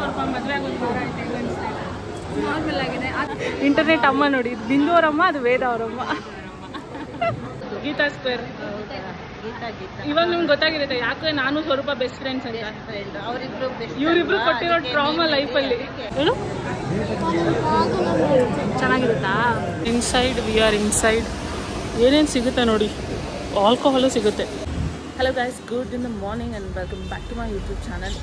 ಸ್ವಲ್ಪ ಮದುವೆ ಆಗೋದು ದೂರ ಆಯ್ತು ನಾರ್ಮಲ್ ಆಗಿದೆ. ಇಂಟರ್ನೆಟ್ ಅಮ್ಮ ನೋಡಿ, ಬಿಂದು ಅವರಮ್ಮ, ಅದು ವೇದ ಅವರಮ್ಮ. ಗೀತಾ ಸ್ಕ್ವೇರ್. ಇವಾಗ ನಿಮ್ಗೆ ಗೊತ್ತಾಗಿರುತ್ತೆ ಯಾಕೆ ನಾನು ಸ್ವರೂಪ ಬೆಸ್ಟ್ ಫ್ರೆಂಡ್ಸ್ ಅಂತ. ಇವರಿಬ್ರು ಕೊಟ್ಟಿರೋ ಟ್ರಾಮಾ ಲೈಫಲ್ಲಿ ಹೇಳು. ಚೆನ್ನಾಗಿರುತ್ತಾ? Inside we are inside. ಏನೇನು ಸಿಗುತ್ತೆ ನೋಡಿ, ಆಲ್ಕೋಹಾಲು ಸಿಗುತ್ತೆ. Hello guys, good in the morning and welcome back to my YouTube channel.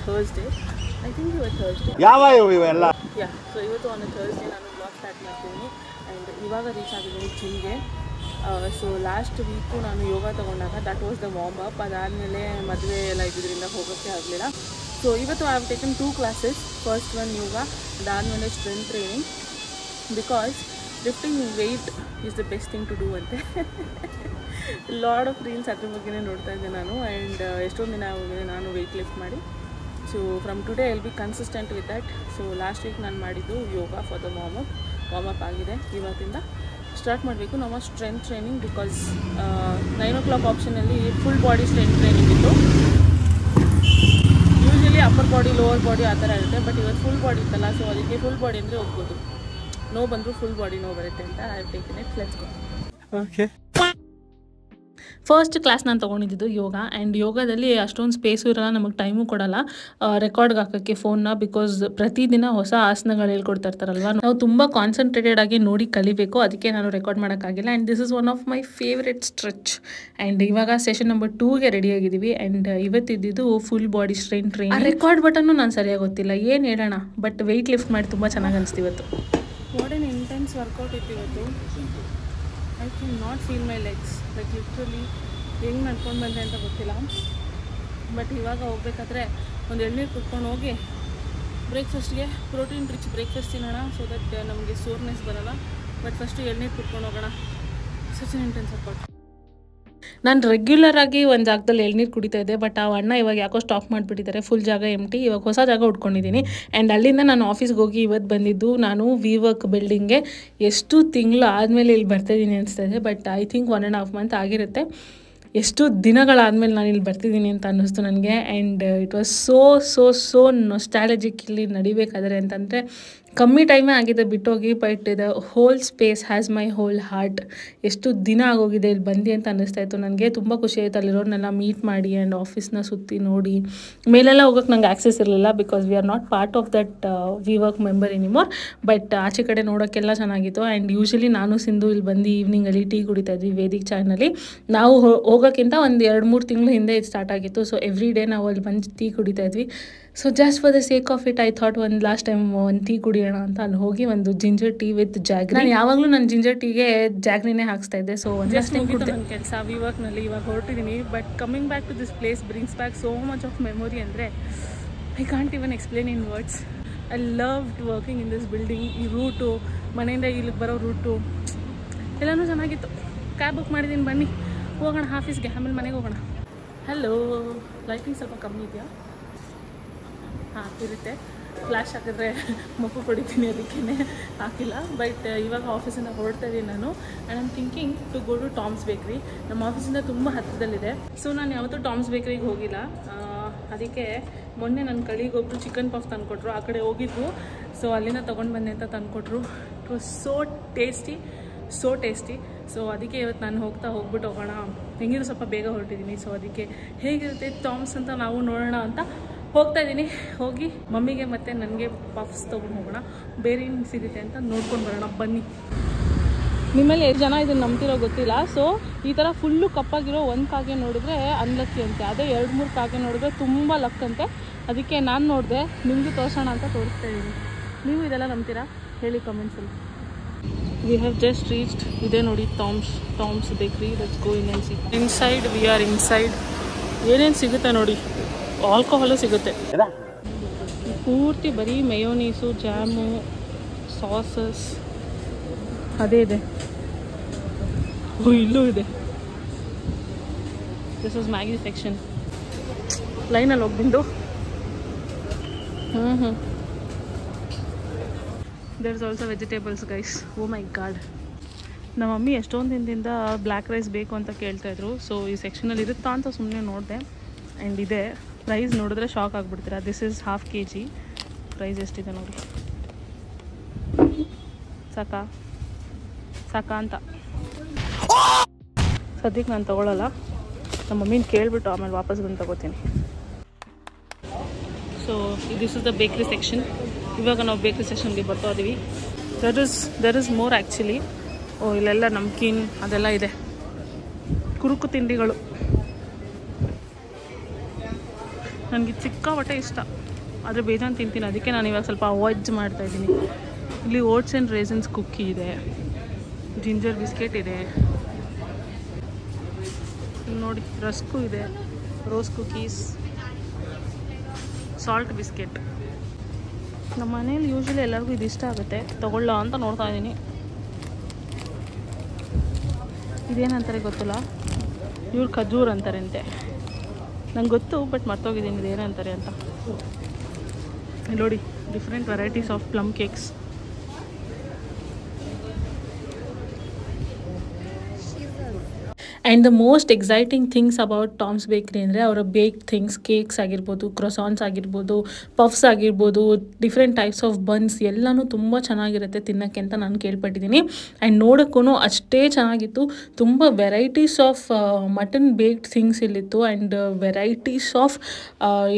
Thursday, I think you were Thursday. ಇವೆಲ್ಲ ಯಾ, ಸೊ ಇವತ್ತು ಆನ್ ಥರ್ಸ್ಡೇ ನಾನು ಬ್ಲಾಗ್ ಸ್ಟಾರ್ಟ್ ಮಾಡ್ತೀನಿ. ಆ್ಯಂಡ್ ಇವಾಗ reach ಆಗಿದ್ದೀನಿ ಜಿಮ್ಗೆ. ಸೊ ಲಾಸ್ಟ್ ವೀಕು ನಾನು ಯೋಗ ತೊಗೊಂಡಾಗ that was the warm up. ಅದಾದಮೇಲೆ ಮದುವೆ ಎಲ್ಲ ಇದ್ದಿದ್ದರಿಂದ ಹೋಗೋಕ್ಕೆ ಆಗಲಿಲ್ಲ. ಸೊ ಇವತ್ತು I have taken 2 classes. First one yoga, ಅದಾದಮೇಲೆ strength training. Because lifting weight is the best thing to do ಅಂತೆ. ಲಾಡ್ ಆಫ್ ರೀಲ್ಸ್ ಅದ್ರ ಬಗ್ಗೆನೇ ನೋಡ್ತಾ ಇದ್ದೆ ನಾನು. ಆ್ಯಂಡ್ ಎಷ್ಟೊಂದು ದಿನ ಆಗೋಗಿದೆ ನಾನು ವೆಯ್ಟ್ ಲಿಫ್ಟ್ ಮಾಡಿ. So from today I will be consistent with that. So last week ನಾನು ಮಾಡಿದ್ದು yoga for the warm up ಆಗಿದೆ. ಇವತ್ತಿಂದ ಸ್ಟಾರ್ಟ್ ಮಾಡಬೇಕು ನಮ್ಮ ಸ್ಟ್ರೆಂತ್ ಟ್ರೈನಿಂಗ್. ಬಿಕಾಸ್ 9 o'clock ಆಪ್ಷನಲ್ಲಿ ಫುಲ್ ಬಾಡಿ ಸ್ಟ್ರೆಂತ್ ಟ್ರೈನಿಂಗ್ ಇತ್ತು. Usually upper body lower body ಆ ಥರ ಇರುತ್ತೆ. ಬಟ್ ಇವತ್ತು ಫುಲ್ ಬಾಡಿ ಇತ್ತಲ್ಲ, ಸೊ ಅದಕ್ಕೆ ಫುಲ್ ಬಾಡಿ ಅಂದರೆ ಹೋಗ್ಬೋದು. ನೋವು ಬಂದರೂ ಫುಲ್ ಬಾಡಿ ನೋವು ಬರುತ್ತೆ ಅಂತ I have taken it. Let's go. Okay. First class ನಾನು ತೊಗೊಂಡಿದ್ದು ಯೋಗ. ಆ್ಯಂಡ್ ಯೋಗದಲ್ಲಿ ಅಷ್ಟೊಂದು ಸ್ಪೇಸು ಇರೋಲ್ಲ, ನಮಗೆ ಟೈಮು ಕೊಡೋಲ್ಲ ರೆಕಾರ್ಡ್ಗೆ ಹಾಕೋಕ್ಕೆ ಫೋನ್ನ. ಬಿಕಾಸ್ ಪ್ರತಿದಿನ ಹೊಸ ಆಸನಗಳು ಹೇಳ್ಕೊಡ್ತಾ ಇರ್ತಾರಲ್ವ, ನಾವು ತುಂಬ ಕಾನ್ಸಂಟ್ರೇಟೆಡ್ ಆಗಿ ನೋಡಿ ಕಲಿಬೇಕು. ಅದಕ್ಕೆ ನಾನು ರೆಕಾರ್ಡ್ ಮಾಡೋಕ್ಕಾಗಿಲ್ಲ. And this is one of my favourite stretch. And ಇವಾಗ ಸೆಷನ್ ನಂಬರ್ 2ಗೆ ರೆಡಿಯಾಗಿದ್ದೀವಿ. ಆ್ಯಂಡ್ ಇವತ್ತಿದ್ದು full body strength train. Record ಬಟನ್ನು ನಾನು ಸರಿಯಾಗಿ ಗೊತ್ತಿಲ್ಲ, ಏನು ಹೇಳೋಣ. ಬಟ್ ವೆಯ್ಟ್ ಲಿಫ್ಟ್ ಮಾಡಿ ತುಂಬ ಚೆನ್ನಾಗಿ ಅನಿಸ್ತು ಇವತ್ತು. ವಾಟ್ ಎನ್ ಇಂಟೆನ್ಸ್ ವರ್ಕೌಟ್ ಇತ್ತು ಇವತ್ತು. I can not feel my legs. Like literally ಹೆಂಗೆ ನಡ್ಕೊಂಡು ಬಂದೆ ಅಂತ ಗೊತ್ತಿಲ್ಲ. ಬಟ್ ಇವಾಗ ಹೋಗ್ಬೇಕಾದ್ರೆ ಒಂದು ಎಳ್ನೀರು ಕುಟ್ಕೊಂಡು ಹೋಗಿ ಬ್ರೇಕ್ಫಾಸ್ಟ್ಗೆ ಪ್ರೋಟೀನ್ ರಿಚ್ ಬ್ರೇಕ್ಫಾಸ್ಟ್ ತಿನ್ನೋಣ. ಸೊ ದಟ್ ನಮಗೆ ಸೋರ್ನೆಸ್ ಬರೋಲ್ಲ. ಬಟ್ ಫಸ್ಟು ಎಳ್ನೀರು ಕುಟ್ಕೊಂಡು ಹೋಗೋಣ. Such an intense workout. ನಾನು ರೆಗ್ಯುಲರ್ ಆಗಿ ಒಂದು ಜಾಗದಲ್ಲಿ ಎಳ್ನೀರು ಕುಡಿತಾ ಇದ್ದೆ. ಬಟ್ ಆ ಅಣ್ಣ ಇವಾಗ ಯಾಕೋ ಸ್ಟಾಪ್ ಮಾಡಿಬಿಟ್ಟಿದ್ದಾರೆ. ಫುಲ್ ಜಾಗ ಎಂಟಿ. ಇವಾಗ ಹೊಸ ಜಾಗ ಉಟ್ಕೊಂಡಿದ್ದೀನಿ. ಆ್ಯಂಡ್ ಅಲ್ಲಿಂದ ನಾನು ಆಫೀಸ್ಗೆ ಹೋಗಿ ಇವತ್ತು ಬಂದಿದ್ದು. ನಾನು ವಿವರ್ಕ್ ಬಿಲ್ಡಿಂಗ್ಗೆ ಎಷ್ಟು ತಿಂಗಳು ಆದಮೇಲೆ ಇಲ್ಲಿ ಬರ್ತಾಯಿದ್ದೀನಿ ಅನಿಸ್ತಾ ಇದೆ. ಬಟ್ ಐ ಥಿಂಕ್ 1.5 month ಆಗಿರುತ್ತೆ. ಎಷ್ಟು ದಿನಗಳಾದಮೇಲೆ ನಾನು ಇಲ್ಲಿ ಬರ್ತಿದ್ದೀನಿ ಅಂತ ಅನ್ನಿಸ್ತು ನನಗೆ. And it was so nostalgic ಇಲ್ಲಿ ನಡಿಬೇಕಾದ್ರೆ ಅಂತಂದರೆ. ಕಮ್ಮಿ ಟೈಮೇ ಆಗಿದೆ ಬಿಟ್ಟೋಗಿ. But the whole space has my whole heart. ಎಷ್ಟು ದಿನ ಆಗೋಗಿದೆ ಇಲ್ಲಿ ಬಂದು ಅಂತ ಅನ್ನಿಸ್ತಾ ಇತ್ತು ನನಗೆ. ತುಂಬ ಖುಷಿ ಆಯಿತು ಅಲ್ಲಿರೋರ್ನೆಲ್ಲ ಮೀಟ್ ಮಾಡಿ ಆ್ಯಂಡ್ ಆಫೀಸ್ನ ಸುತ್ತಿ ನೋಡಿ. ಮೇಲೆಲ್ಲ ಹೋಗೋಕ್ಕೆ ನಂಗೆ ಆ್ಯಕ್ಸೆಸ್ ಇರಲಿಲ್ಲ. Because we are not part of that WeWork member anymore. But ಆಚೆ ಕಡೆ ನೋಡೋಕ್ಕೆಲ್ಲ ಚೆನ್ನಾಗಿತ್ತು. ಆ್ಯಂಡ್ ಯೂಶ್ವಲಿ ನಾನು ಸಿಂಧು ಇಲ್ಲಿ ಬಂದು ಈವ್ನಿಂಗಲ್ಲಿ ಟೀ ಕುಡಿತಾ ಇದ್ವಿ ವೇದಿಕ್ ಚಾಯ್ನಲ್ಲಿ. ನಾವು ಹೋಗೋಕ್ಕಿಂತ ಒಂದು 2-3 ತಿಂಗಳು ಹಿಂದೆ ಇದು ಸ್ಟಾರ್ಟ್ ಆಗಿತ್ತು. ಸೊ ಎವ್ರಿ ಡೇ ನಾವು ಅಲ್ಲಿ ಬಂದು ಟೀ ಕುಡಿತಾ ಇದ್ವಿ. So just for the sake of it I thought ಒಂದು ಲಾಸ್ಟ್ ಟೈಮ್ ಒಂದು ಟೀ ಕುಡಿಯೋಣ ಅಂತ ಅಲ್ಲಿ ಹೋಗಿ ಒಂದು ಜಿಂಜರ್ ಟೀ ವಿತ್ ಜಾಗ್ರಿ. ನಾನು ಯಾವಾಗಲೂ ನನ್ನ ಜಿಂಜರ್ ಟೀಗೆ ಜಾಗ್ರಿನೇ ಹಾಕ್ಸ್ತಾ ಇದ್ದೆ. ಸೊ ಒಂದು ಜಸ್ಟ್ ನನ್ನ ಕೆಲಸ ವಿವರ್ಕ್ನಲ್ಲಿ ಇವಾಗ ಹೊರಟಿದ್ದೀನಿ. But coming back to this place brings back so much of memory. ಅಂದರೆ I can't even explain in words. I loved working in this building. ಈ ರೂಟು, ಮನೆಯಿಂದ ಇಲ್ಲಿಗೆ ಬರೋ ರೂಟು ಎಲ್ಲನೂ ಚೆನ್ನಾಗಿತ್ತು. ಕ್ಯಾಬ್ ಬುಕ್ ಮಾಡಿದ್ದೀನಿ, ಬನ್ನಿ ಹೋಗೋಣ ಆಫೀಸ್ಗೆ, ಆಮೇಲೆ ಮನೆಗೆ ಹೋಗೋಣ. ಹಲೋ, ಲೈಟಿಂಗ್ ಸ್ವಲ್ಪ ಕಮ್ಮಿ ಇದೆಯಾ? ಹಾಂ ಇರುತ್ತೆ. ಫ್ಲ್ಯಾಶ್ ಹಾಕಿದ್ರೆ ಮಪ್ಪು ಪಡಿತೀನಿ, ಅದಕ್ಕೇ ಹಾಕಿಲ್ಲ. ಬಟ್ ಇವಾಗ ಆಫೀಸಿಂದ ಹೊರಡ್ತಾ ಇದ್ದೀನಿ ನಾನು. And I'm thinking to go to Tom's bakery. ನಮ್ಮ ಆಫೀಸಿಂದ ತುಂಬ ಹತ್ತಿರದಲ್ಲಿದೆ. ಸೊ ನಾನು ಯಾವತ್ತೂ ಟಾಮ್ಸ್ ಬೇಕ್ರಿಗೆ ಹೋಗಿಲ್ಲ. ಅದಕ್ಕೆ ಮೊನ್ನೆ ನನ್ನ ಕಳಿಗೊಬ್ಬರು ಚಿಕನ್ ಪಫ್ ತಂದುಕೊಟ್ರು. ಆ ಕಡೆ ಹೋಗಿದ್ವು. ಸೊ ಅಲ್ಲಿಂದ ತೊಗೊಂಡು ಬಂದೆ ಅಂತ ತಂದುಕೊಟ್ರು. It was so tasty. So ಅದಕ್ಕೆ ಇವತ್ತು ನಾನು ಹೋಗ್ಬಿಟ್ಟು ಹೋಗೋಣ. ಹೆಂಗಿದ್ರು ಸ್ವಲ್ಪ ಬೇಗ ಹೊರಟಿದ್ದೀನಿ. ಸೊ ಅದಕ್ಕೆ ಹೇಗಿರುತ್ತೆ ಟಾಮ್ಸ್ ಅಂತ ನಾವು ನೋಡೋಣ ಅಂತ ಹೋಗ್ತಾ ಇದ್ದೀನಿ. ಹೋಗಿ ಮಮ್ಮಿಗೆ ಮತ್ತು ನನಗೆ ಪಫ್ಸ್ ತೊಗೊಂಡು ಹೋಗೋಣ. ಬೇರೆ ಏನು ಸಿಗುತ್ತೆ ಅಂತ ನೋಡ್ಕೊಂಡು ಬರೋಣ, ಬನ್ನಿ. ನಿಮ್ಮಲ್ಲಿ ಎಷ್ಟು ಜನ ಇದನ್ನು ನಂಬ್ತಿರೋ ಗೊತ್ತಿಲ್ಲ. ಸೊ ಈ ಥರ ಫುಲ್ಲು ಕಪ್ಪಾಗಿರೋ ಒಂದು ಕಾಗೆ ನೋಡಿದ್ರೆ ಅನ್ಲಕ್ಕಿ ಅಂತೆ. ಅದೇ 2-3 ಕಾಗೆ ನೋಡಿದ್ರೆ ತುಂಬ ಲಕ್ ಅಂತೆ. ಅದಕ್ಕೆ ನಾನು ನೋಡಿದೆ, ನಿಮಗೂ ತೋರಿಸೋಣ ಅಂತ ತೋರಿಸ್ತಾ ಇದ್ದೀನಿ. ನೀವು ಇದೆಲ್ಲ ನಂಬ್ತೀರಾ? ಹೇಳಿ ಕಮೆಂಟ್ಸಲ್ಲಿ. We have just reached. ಇದೇ ನೋಡಿ Tom's bakery. Let's go in and see. Inside we are inside. ಏನೇನು ಸಿಗುತ್ತೆ ನೋಡಿ, ಆಲ್ಕೋಹಾಲು ಸಿಗುತ್ತೆ. ಪೂರ್ತಿ ಬರೀ ಮಯೋನೀಸು, ಜಾಮು, ಸಾಸಸ್ ಅದೇ ಇದೆ. ಇಲ್ಲೂ ಇದೆ. This is Maggi section. ಲೈನಲ್ಲಿ ಹೋಗ್ಬಿಂದು there is also vegetables guys. Oh my god, ನಮ್ಮ ಮಮ್ಮಿ ಎಷ್ಟೊಂದು ದಿನದಿಂದ ಬ್ಲ್ಯಾಕ್ ರೈಸ್ ಬೇಕು ಅಂತ ಕೇಳ್ತಾಯಿದ್ರು. ಸೊ ಈ ಸೆಕ್ಷನಲ್ಲಿ ಇರುತ್ತಾ ಅಂತ ಸುಮ್ಮನೆ ನೋಡಿದೆ. ಆ್ಯಂಡ್ ಇದೆ, ಪ್ರೈಸ್ ನೋಡಿದ್ರೆ ಶಾಕ್ ಆಗಿಬಿಡ್ತೀರಾ. This is 1/2 kg. ಪ್ರೈಸ್ ಎಷ್ಟಿದೆ ನೋಡಿ. ಸಾಕಾ ಅಂತ ಸದ್ಯಕ್ಕೆ ನಾನು ತೊಗೊಳ್ಳಲ್ಲ. ನಮ್ಮ ಮಮ್ಮಿನ ಕೇಳಿಬಿಟ್ಟು ಆಮೇಲೆ ವಾಪಸ್ ಬಂದು ತೊಗೋತೀನಿ. So this is the bakery section. ಇವಾಗ ನಾವು ಬೇಕ್ರಿ ಸೆಕ್ಷನ್ಗೆ ಬರ್ತಾ ಇದ್ದೀವಿ. There is more actually. Oh, ಇಲ್ಲೆಲ್ಲ ನಮ್ಕೀನ್ ಅದೆಲ್ಲ ಇದೆ, ಕುರುಕು ತಿಂಡಿಗಳು. ನನಗೆ ಸಿಕ್ಕಾಪಟ್ಟೆ ಇಷ್ಟ, ಆದರೆ ಬೇಜಾನ್ ತಿಂತೀನಿ. ಅದಕ್ಕೆ ನಾನು ಇವಾಗ ಸ್ವಲ್ಪ ಅವಾಯ್ಡ್ ಮಾಡ್ತಾಯಿದ್ದೀನಿ. ಇಲ್ಲಿ ಓಟ್ಸ್ ಆ್ಯಂಡ್ ರೇಸನ್ಸ್ ಕುಕ್ಕಿ ಇದೆ, ಜಿಂಜರ್ ಬಿಸ್ಕೆಟ್ ಇದೆ, ನೋಡಿ ರಸ್ಕು ಇದೆ, ರೋಸ್ ಕುಕೀಸ್, ಸಾಲ್ಟ್ ಬಿಸ್ಕೆಟ್. ನಮ್ಮ ಮನೇಲಿ ಯೂಶ್ವಲಿ ಎಲ್ಲರಿಗೂ ಇದು ಇಷ್ಟ ಆಗುತ್ತೆ, ತೊಗೊಳ್ಳ ಅಂತ ನೋಡ್ತಾ ಇದ್ದೀನಿ. ಇದೇನಂತಾರೆ ಗೊತ್ತಿಲ್ಲ, ಇವ್ರು ಖಜೂರ್ ಅಂತಾರೆ ಅಂತೆ. ನಂಗೆ ಗೊತ್ತು, ಬಟ್ ಮರ್ತೋಗಿದ್ದೀನಿ ಇದೇನಂತಾರೆ ಅಂತ. ನೋಡಿ different varieties of plum cakes. And the most exciting things about Toms ಬೇಕ್ರಿ ಅಂದರೆ ಅವರ ಬೇಕ್ ಥಿಂಗ್ಸ್, ಕೇಕ್ಸ್ ಆಗಿರ್ಬೋದು, ಕ್ರೊಸಾನ್ಸ್ ಆಗಿರ್ಬೋದು, ಪಫ್ಸ್ ಆಗಿರ್ಬೋದು, ಡಿಫ್ರೆಂಟ್ ಟೈಪ್ಸ್ ಆಫ್ ಬನ್ಸ್ ಎಲ್ಲನೂ ತುಂಬ ಚೆನ್ನಾಗಿರುತ್ತೆ ತಿನ್ನೋಕ್ಕೆ ಅಂತ ನಾನು ಕೇಳ್ಪಟ್ಟಿದ್ದೀನಿ. ಆ್ಯಂಡ್ ನೋಡೋಕ್ಕೂ ಅಷ್ಟೇ ಚೆನ್ನಾಗಿತ್ತು. ತುಂಬ varieties of mutton baked things ಇಲ್ಲಿತ್ತು. ಆ್ಯಂಡ್ ವೆರೈಟೀಸ್ ಆಫ್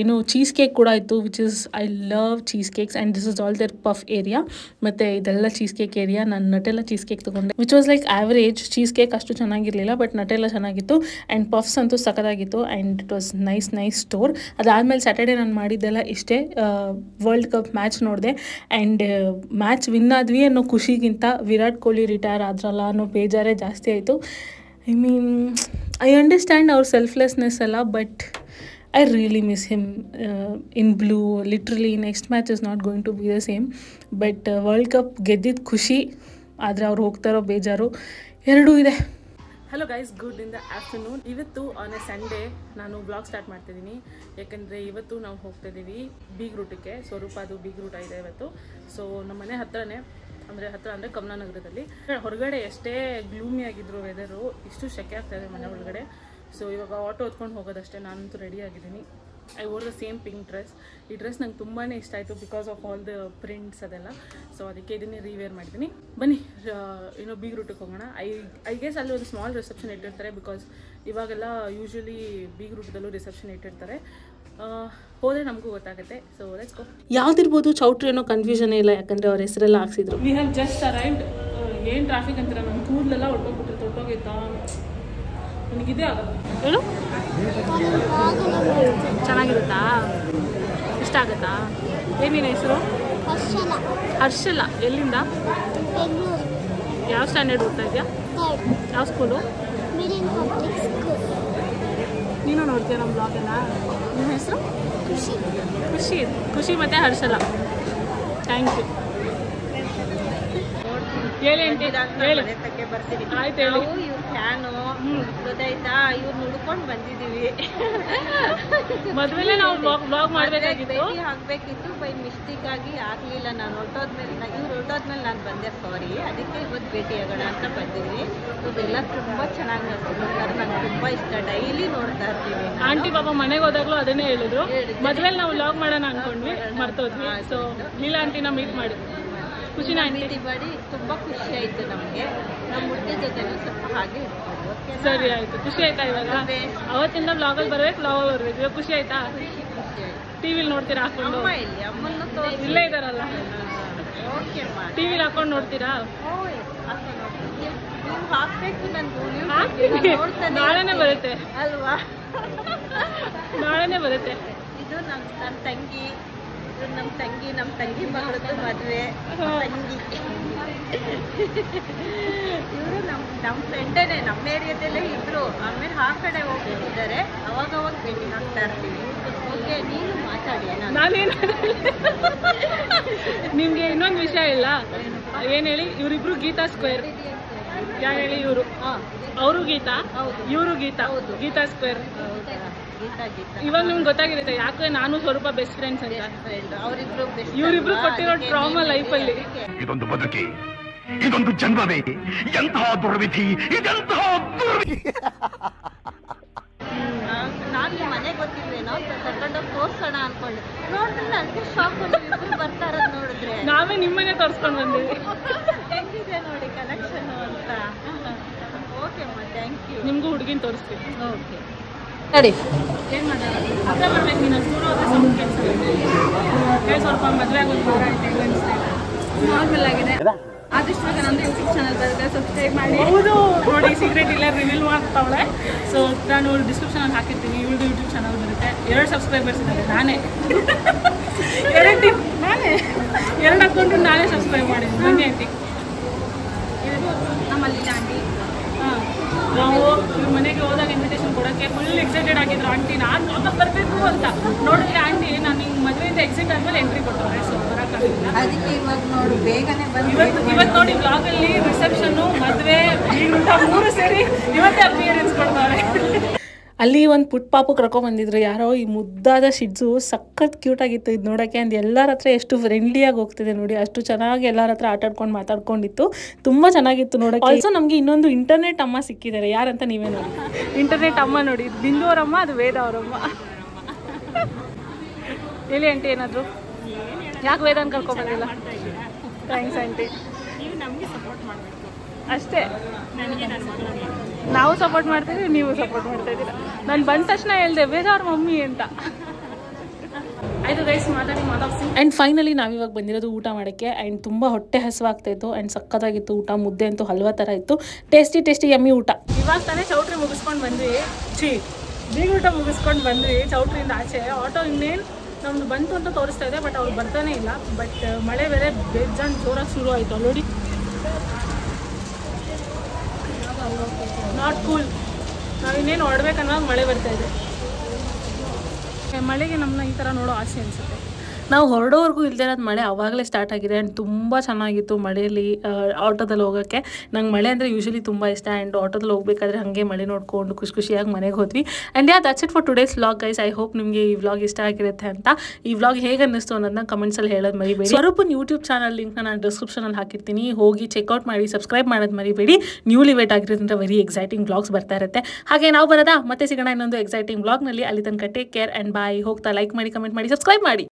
ಏನು ಚೀಸ್ ಕೇಕ್ ಕೂಡ ಇತ್ತು, which is I love cheese cakes. And this is all there puff area. ಮತ್ತು ಇದೆಲ್ಲ ಚೀಸ್ ಕೇಕ್ ಏರಿಯಾ. ನಾನು ನಟೆಲ್ಲ ಚೀಸ್ ಕೇಕ್ ತೊಗೊಂಡೆ, which was like average. Cheese cake ಅಷ್ಟು ಚೆನ್ನಾಗಿರಲಿಲ್ಲ, ಬಟ್ ನಟೆಲ್ಲ ಚೆನ್ನಾಗಿತ್ತು. ಆ್ಯಂಡ್ ಪಫ್ಸ್ ಅಂತೂ ಸಖತ್ತಾಗಿತ್ತು. And it was nice store. ಅದಾದಮೇಲೆ ಸ್ಯಾಟರ್ಡೇ ನಾನು ಮಾಡಿದ್ದೆಲ್ಲ ಇಷ್ಟೇ. ವರ್ಲ್ಡ್ ಕಪ್ ಮ್ಯಾಚ್ ನೋಡಿದೆ. ಆ್ಯಂಡ್ ಮ್ಯಾಚ್ ವಿನ್ ಆದ್ವಿ ಅನ್ನೋ ಖುಷಿಗಿಂತ ವಿರಾಟ್ ಕೊಹ್ಲಿ ರಿಟೈರ್ ಆದ್ರಲ್ಲ ಅನ್ನೋ ಬೇಜಾರೇ ಜಾಸ್ತಿ ಆಯಿತು. ಐ ಮೀನ್ ಐ ಅಂಡರ್ಸ್ಟ್ಯಾಂಡ್ ಅವ್ರ ಸೆಲ್ಫ್ಲೆಸ್ನೆಸ್ ಎಲ್ಲ, but I really miss him in blue. Literally next match is not going to be the same. But World Cup ಗೆದ್ದಿದ್ದು ಖುಷಿ, ಆದರೆ ಅವ್ರು ಹೋಗ್ತಾರೋ ಬೇಜಾರು ಎರಡೂ ಇದೆ. Hello guys, good in the afternoon. ಇವತ್ತು ಆನ್ ಎ ಸಂಡೇ ನಾನು ಬ್ಲಾಗ್ ಸ್ಟಾರ್ಟ್ ಮಾಡ್ತಿದ್ದೀನಿ. ಯಾಕಂದರೆ ಇವತ್ತು ನಾವು ಹೋಗ್ತಾಯಿದ್ದೀವಿ ಬೀಗ್ ರೂಟಿಗೆ. ಸ್ವರೂಪದು ಬೀಗ್ ರೂಟ ಇದೆ ಇವತ್ತು. ಸೊ ನಮ್ಮ ಮನೆ ಹತ್ರನೇ, ಅಂದರೆ ಕಮಲಾನಗರದಲ್ಲಿ. ಹೊರಗಡೆ ಎಷ್ಟೇ ಗ್ಲೂಮಿ ಆಗಿದ್ರು ವೆದರು, ಇಷ್ಟು ಸೆಕೆ ಆಗ್ತಾಯಿದೆ ಮನೆ ಒಳಗಡೆ. ಸೊ ಇವಾಗ ಆಟೋ ಹೊತ್ಕೊಂಡು ಹೋಗೋದಷ್ಟೇ. ನಾನಂತೂ ರೆಡಿ ಆಗಿದ್ದೀನಿ. I wore the same pink dress. ಈ ಡ್ರೆಸ್ ನಂಗೆ ತುಂಬಾ ಇಷ್ಟ ಆಯಿತು because of all the prints ಅದೆಲ್ಲ. ಸೊ ಅದಕ್ಕೆ ಇದನ್ನೇ ರೀವೇರ್ ಮಾಡಿದ್ದೀನಿ. ಬನ್ನಿ ಏನೋ ಬೀಗ್ ರೂಟಿಗೆ ಹೋಗೋಣ. ಐ ಗೆಸ್ ಅಲ್ಲಿ ಒಂದು ಸ್ಮಾಲ್ ರಿಸೆಪ್ಷನ್ ಇಟ್ಟಿರ್ತಾರೆ, ಬಿಕಾಸ್ ಇವಾಗೆಲ್ಲ ಯೂಶ್ವಲಿ ಬೀಗ್ ರೂಟದಲ್ಲೂ ರಿಸೆಪ್ಷನ್ ಇಟ್ಟಿರ್ತಾರೆ. ಹೋದರೆ ನಮಗೂ ಗೊತ್ತಾಗುತ್ತೆ. So let's go. ಯಾವ್ದಿರ್ಬೋದು ಚೌಟ್ರಿ ಅನ್ನೋ ಕನ್ಫ್ಯೂಷನ್ ಇಲ್ಲ, ಯಾಕಂದರೆ ಅವ್ರ ಹೆಸರೆಲ್ಲ ಹಾಕ್ಸಿದ್ರು. We have just arrived. ಏನು ಟ್ರಾಫಿಕ್ ಅಂತೀರ, ನನ್ನ ಕೂದಲೆಲ್ಲ ಹೊಟ್ಟೋಗ್ಬಿಟ್ರೆ ನನಗಿದೆ ಆಗಲ್ಲ. ಹೇಳು, ಚೆನ್ನಾಗಿರುತ್ತಾ? ಇಷ್ಟ ಆಗುತ್ತಾ? ಏನಿನ ಹೆಸರು? ಹರ್ಷಲ. ಎಲ್ಲಿಂದ? ಯಾವ ಸ್ಟ್ಯಾಂಡರ್ಡ್ ಓದ್ತಾ ಇದೆಯಾ? ಯಾವ ಸ್ಕೂಲು? ನೀನು ನೋಡ್ತೀಯ ನಮ್ಮ ಬ್ಲಾಗೆಲ್ಲ? ನಿಮ್ಮ ಹೆಸರು? ಖುಷಿ ಮತ್ತು ಹರ್ಷಲ. Thank you. ಹೇಳಿ ಬರ್ತೀವಿ. ಆಯ್ತು ಹೇಳಿ. ಇವ್ರ ಫ್ಯಾನು ಗೊತ್ತಾಯ್ತಾ? ಇವ್ರು ನೋಡ್ಕೊಂಡು ಬಂದಿದ್ದೀವಿ. ಮದುವೆಲೆ ನಾವು ಬ್ಲಾಗ್ ಮಾಡಬೇಕಾಗಿತ್ತು, ಹಾಕ್ಬೇಕಿತ್ತು. ಬೈ ಮಿಸ್ಟೇಕ್ ಆಗಿ ಆಗಲಿಲ್ಲ. ನಾನು ಇವ್ರು ಹೊರಟೋದ್ಮೇಲೆ ನಾನು ಬಂದೆ, ಸಾರಿ. ಅದಕ್ಕೆ ಇವತ್ತು ಭೇಟಿಯಾಗೋಣ ಅಂತ ಬಂದಿದ್ವಿ. ಇದೆಲ್ಲ ತುಂಬ ಚೆನ್ನಾಗಿ ನೋಡ್ತಾರೆ, ನಂಗೆ ತುಂಬ ಇಷ್ಟ. ಡೈಲಿ ನೋಡ್ತಾ ಇರ್ತೀವಿ. ಆಂಟಿ ಪಾಪ ಮನೆಗೆ ಹೋದಾಗ್ಲೂ ಅದನ್ನೇ ಹೇಳಿದ್ರು. ಮದುವೆಲಿ ನಾವು ಬ್ಲಾಗ್ ಮಾಡೋಣ ಅನ್ಕೊಂಡ್ವಿ, ಮರ್ತೋದ್ವಿ. ಸೊ ಲೀಲಾ ಆಂಟಿನ ಮೀಟ್ ಮಾಡಿದ್ವಿ. ಖುಷಿನ ಆಂಟಿ ಮಾಡಿ ತುಂಬ ಖುಷಿ ಆಯಿತು ನಮಗೆ. ನಮ್ಮ ಮುದ್ದೆ ಜೊತೆನೂ ಸ್ವಲ್ಪ ಹಾಗೆ ಇರ್ಬೋದು. ಸರಿ ಆಯಿತು. ಖುಷಿ ಆಯ್ತಾ? ಇವಾಗ ಅವತ್ತಿಂದ ಬ್ಲಾಗಲ್ಲಿ ಬರ್ಬೇಕು, ಬ್ಲಾಗಲ್ಲಿ ಬರ್ಬೇಕು. ಇವಾಗ ಖುಷಿ ಆಯ್ತಾ? ಟಿವಿಲಿ ನೋಡ್ತೀರಾ ಹಾಕೊಂಡು? ಇಲ್ಲಿ ಅಮ್ಮನ್ನು ಇಲ್ಲೇ ಇದ್ದಾರಲ್ಲ, ಟಿವಿಲಿ ಹಾಕೊಂಡು ನೋಡ್ತೀರಾ? ನೀವು ಹಾಕ್ಬೇಕು, ನಾಳೆನೇ ಬರುತ್ತೆ ಅಲ್ವಾ? ನಾಳೆನೇ ಬರುತ್ತೆ. ಇದು ನನ್ನ ತಂಗಿ, ನಮ್ಮ ತಂಗಿ ಮಗಳದ್ದು ಮದುವೆ. ತಂಗಿ ಇವರು ನಮ್ಮ ಫ್ರೆಂಡೇನೆ, ನಮ್ಮ ಏರಿಯಾದಲ್ಲೇ ಇದ್ರು. ಆಮೇಲೆ ಆ ಕಡೆ ಹೋಗ್ಬಿಟ್ಟಿದ್ದಾರೆ. ಅವಾಗವಾಗ ಭೇಟಿ ಹಾಕ್ತಾ ಇರ್ತೀವಿ. ಓಕೆ, ನೀನು ಮಾತಾಡಿ. ನಾನೇನು ನಿಮ್ಗೆ ಇನ್ನೊಂದು ವಿಷಯ ಇಲ್ಲ. ಏನು ಹೇಳಿ, ಇವರಿಬ್ರು ಗೀತಾ ಸ್ಕ್ವೇರ್. ಯಾರು ಹೇಳಿ? ಇವರು ಅವರು ಗೀತಾ, ಇವರು ಗೀತಾ ಸ್ಕ್ವೇರ್. ಇವಾಗ ನಿಮ್ಗೆ ಗೊತ್ತಾಗಿರುತ್ತೆ ಯಾಕೆ ನಾನು ಸ್ವರೂಪ ಬೆಸ್ಟ್ ಫ್ರೆಂಡ್ಸ್ ಅಂತ. ಇವರಿಬ್ರು ಕೊಟ್ಟಿರೋ ಟ್ರಾಮಾ ಲೈಫಲ್ಲಿ. ಇದೊಂದು ಬದುಕಿ, ಇದೊಂದು ಜನ್ಮವೇ, ಎಂತಹ ದುರ್ವಿಧಿ, ಇದೆಂತಹ ದುರ್ವಿಧಿ. ನಾನು ಮನೆಗೆ ಗೊತ್ತಿದ್ರೇನೋ ಕರ್ಕೊಂಡೋಗಿ ತೋರ್ಸೋಣ ಅನ್ಕೊಂಡೆ, ನೋಡಿದ್ರೆ ನನಗೆ ಶಾಕ್ ಇಬ್ರು ಬರ್ತಾರ ನೋಡಿದ್ರೆ. ನಾವೇ ನಿಮ್ಮನೆ ತೋರಿಸ್ಕೊಂಡು ಬಂದಿವಿ. ಹೆಂಗಿದೆ ನೋಡಿ ಕಲೆಕ್ಷನ್ ಅಂತ. ಓಕೆ ಅಮ್ಮ, ಥ್ಯಾಂಕ್ ಯು. ನಿಮಗೂ ಹುಡುಗಿನ ತೋರಿಸ್ತೀವಿ. ಓಕೆ ಸರಿ, ಏನು ಮಾಡೋಣ, ಮದುವೆ ಮಾಡ್ಬೇಕು. ನೀನು ಸ್ಕೂಲ್ ಹೋದ್ರೆ ಸ್ವಲ್ಪ ಕೆಲಸ ಸ್ವಲ್ಪ ಮದುವೆ ಆಗೋದು ದೂರ ಆಯ್ತು. ನಾರ್ಮಲ್ ಆಗಿದೆ. ಆದಷ್ಟು ಬೇಗ ನಮ್ಮದು ಯೂಟ್ಯೂಬ್ ಚಾನಲ್ ಬರುತ್ತೆ, ಸಬ್ಸ್ಕ್ರೈಬ್ ಮಾಡಿ. ಹೌದು ನೋಡಿ, ಸೀಕ್ರೆಟ್ ಇಲ್ಲ ರಿವೀಲ್ ಮಾಡ್ತಾವಳೆ. ಸೊ ನಾನು ಡಿಸ್ಕ್ರಿಪ್ಷನಲ್ಲಿ ಹಾಕಿರ್ತೀನಿ, ಇವಳು ಯೂಟ್ಯೂಬ್ ಚಾನಲ್ ಬರುತ್ತೆ. 2 ಸಬ್ಸ್ಕ್ರೈಬರ್ಸ್ ಇದ್ದಾರೆ, ನಾನೇ 2 ಅಕೌಂಟು ನಾನೇ ಸಬ್ಸ್ಕ್ರೈಬ್ ಮಾಡಿದ್ದೀನಿ. ಬನ್ನಿ ಆಂಟಿ, ನಮ್ಮಲ್ಲಿ ಆಂಟಿ. ಹಾಂ, ನಾವು ಇವ್ರ ಮನೆಗೆ ಹೋದಾಗ ಇನ್ವಿಟೇಷನ್ ಕೊಡೋಕ್ಕೆ ಫುಲ್ ಎಕ್ಸೈಟೆಡ್ ಆಗಿದ್ರು ಆಂಟಿ. ನಾನು ವಾಪಸ್ ಬರಬೇಕು ಅಂತ ನೋಡಿದ್ರೆ ಆಂಟಿ ನಾನು ಹಿಂಗೆ ಮದುವೆಯಿಂದ ಎಕ್ಸಿಟ್ ಆದಮೇಲೆ ಎಂಟ್ರಿ ಕೊಟ್ಟವ್ರೆ. ಸೊ ಬರೋಕ್ಕಾಗಿಲ್ಲ. ಅದಕ್ಕೆ ಇವಾಗ ನೋಡು ಬೇಗನೆ ಬಂದು ಇವತ್ತು ನೋಡಿ ಬ್ಲಾಗಲ್ಲಿ ರಿಸೆಪ್ಷನ್ನು, ಮದುವೆ, ಊಟ 3 ಸೇರಿ ಇವತ್ತೇ ಅಪಿಯರೆನ್ಸ್ ಕೊಡ್ತಾರೆ. ಅಲ್ಲಿ ಒಂದು ಪುಟ್ ಪಾಪು ಕರ್ಕೊಂಡ್ಬಂದಿದ್ರು ಯಾರೋ. ಈ ಮುದ್ದಾದ ಶಿಡ್ಸು ಸಖತ್ ಕ್ಯೂಟ್ ಆಗಿತ್ತು ಇದು ನೋಡೋಕ್ಕೆ. ಅಂದ್ ಎಲ್ಲರ ಹತ್ರ ಎಷ್ಟು ಫ್ರೆಂಡ್ಲಿಯಾಗಿ ಹೋಗ್ತಿದೆ ನೋಡಿ, ಅಷ್ಟು ಚೆನ್ನಾಗಿ ಎಲ್ಲರ ಹತ್ರ ಆಟಾಡ್ಕೊಂಡು ಮಾತಾಡ್ಕೊಂಡಿತ್ತು. ತುಂಬ ಚೆನ್ನಾಗಿತ್ತು ನೋಡೋಕ್ಕೆ. ಆಲ್ಸೋ ನಮಗೆ ಇನ್ನೊಂದು ಇಂಟರ್ನೆಟ್ ಅಮ್ಮ ಸಿಕ್ಕಿದ್ದಾರೆ. ಯಾರಂತ ನೀವೇ ನೋಡಿ. ಇಂಟರ್ನೆಟ್ ಅಮ್ಮ ನೋಡಿ, ಬಿಂದು ಅವರಮ್ಮ, ಅದು ವೇದ ಅವರಮ್ಮ. ಹೇಳಿ ಆಂಟಿ, ಏನಾದರೂ ಯಾಕೆ ವೇದಾನ್ ಕರ್ಕೊಂಡ್ಬಂದಿಲ್ಲ? Thanks aunty. ನೀವು ನಮಗೆ ಸಪೋರ್ಟ್ ಮಾಡಬೇಕು ಅಷ್ಟೇ. ನಾವು ಸಪೋರ್ಟ್ ಮಾಡ್ತೀವಿ, ನೀವು ಸಪೋರ್ಟ್ ಮಾಡ್ತಾ ಇದ್ದೀರಾ. ನಾನು ಬಂದ ತಕ್ಷಣ ಹೇಳಿದೆ ವೇದ ಅವ್ರ ಮಮ್ಮಿ ಅಂತ. ಆಯಿತು ಗೈಸ್, ಮಾತಾಡಿ. ಆ್ಯಂಡ್ ಫೈನಲಿ ನಾವಿವಾಗ ಬಂದಿರೋದು ಊಟ ಮಾಡೋಕ್ಕೆ. ಆ್ಯಂಡ್ ತುಂಬ ಹೊಟ್ಟೆ ಹಸಿವಾಗ್ತಾಯಿತ್ತು ಆ್ಯಂಡ್ ಸಕ್ಕತ್ತಾಗಿತ್ತು ಊಟ. ಮುದ್ದೆ ಅಂತೂ ಹಲ್ವಾ ಥರ ಇತ್ತು. ಟೇಸ್ಟಿ ಯಮ್ಮಿ ಊಟ. ಇವಾಗ ತಾನೇ ಚೌಟ್ರಿ ಮುಗಿಸ್ಕೊಂಡು ಬಂದ್ವಿ. ಬೀಗ ಊಟ ಮುಗಿಸ್ಕೊಂಡು ಬಂದ್ವಿ ಚೌಟ್ರಿಯಿಂದ ಆಚೆ. ಆಟೋ ಇನ್ನೇನು ನಮ್ದು ಬಂತು ಅಂತ ತೋರಿಸ್ತಾ ಇದೆ, ಬಟ್ ಅವ್ರು ಬರ್ತಾನೆ ಇಲ್ಲ. ಬಟ್ ಮಳೆ ಬೇರೆ ಬೇಜಾನ್ ಜೋರಾಗಿ ಶುರು ಆಯಿತು ಆಲ್ರೆಡಿ. Not cool. ನಾವಿನ್ನೇನು ಹೊರಡ್ಬೇಕನ್ನೋದು ಮಳೆ ಬರ್ತಾ ಇದೆ. ಮಳೆಗೆ ನಮ್ಮನ್ನ ಈ ಥರ ನೋಡೋ ಆಸೆ ಅನಿಸುತ್ತೆ. ನಾವು ಹೊರಡೋವರೆಗೂ ಇಲ್ಲದೆ ಇರೋದು ಮಳೆ ಆವಾಗಲೇ ಸ್ಟಾರ್ಟ್ ಆಗಿದೆ. ಆ್ಯಂಡ್ ತುಂಬ ಚೆನ್ನಾಗಿತ್ತು ಮಳೆಯಲ್ಲಿ ಆಟೋದಲ್ಲಿ ಹೋಗೋಕ್ಕೆ. ನಂಗೆ ಮಳೆ ಅಂದರೆ ಯೂಶಲಿ ತುಂಬ ಇಷ್ಟ. ಆ್ಯಂಡ್ ಆಟೋದಲ್ಲಿ ಹೋಗ್ಬೇಕಾದ್ರೆ ಹಾಗೆ ಮಳೆ ನೋಡ್ಕೊಂಡು ಖುಷಿಯಾಗಿ ಮನೆಗೆ ಹೋದ್ವಿ. And that's it for today's vlog guys. I hope ನಿಮಗೆ ಈ ವ್ಲಾಗ್ ಇಷ್ಟ ಆಗಿರುತ್ತೆ ಅಂತ. ಈ ವ್ಲಾಗ್ ಹೇಗೆ ಅನ್ನಿಸ್ತು ಅನ್ನೋದನ್ನ ಕಮೆಂಟ್ಸಲ್ಲಿ ಹೇಳೋದು ಮರಿಬೇಡಿ. ಸ್ವರೂಪನ ಯೂಟ್ಯೂಬ್ ಚಾನಲ್ ಲಿಂಕ್ನ ನಾನು ಡಿಸ್ಕ್ರಿಪ್ಷನಲ್ಲಿ ಹಾಕಿರ್ತೀನಿ, ಹೋಗಿ ಚೆಕ್ಔಟ್ ಮಾಡಿ, ಸಬ್ಸ್ಕ್ರೈಬ್ ಮಾಡೋದು ಮರಿಬೇಡಿ. ನ್ಯೂಲಿ ವೇಟ್ ಆಗಿರೋದ್ರಿಂದ ವೆರಿ ಎಕ್ಸೈಟಿಂಗ್ ವ್ಲಾಗ್ಸ್ ಬರ್ತಾ ಇರುತ್ತೆ. ಹಾಗೆ ನಾವು ಬರೋದಾ ಮತ್ತೆ ಸಿಗೋಣ ಇನ್ನೊಂದು ಎಕ್ಸೈಟಿಂಗ್ ವ್ಲಾಗ್ನಲ್ಲಿ. ಅಲ್ಲಿ ತನಕ ಟೇಕ್ ಕೇರ್ ಆ್ಯಂಡ್ ಬಾಯ್. ಹೋಗ್ತಾ ಲೈಕ್ ಮಾಡಿ, ಕಮೆಂಟ್ ಮಾಡಿ, ಸಬ್ಸ್ಕ್ರೈಬ್ ಮಾಡಿ.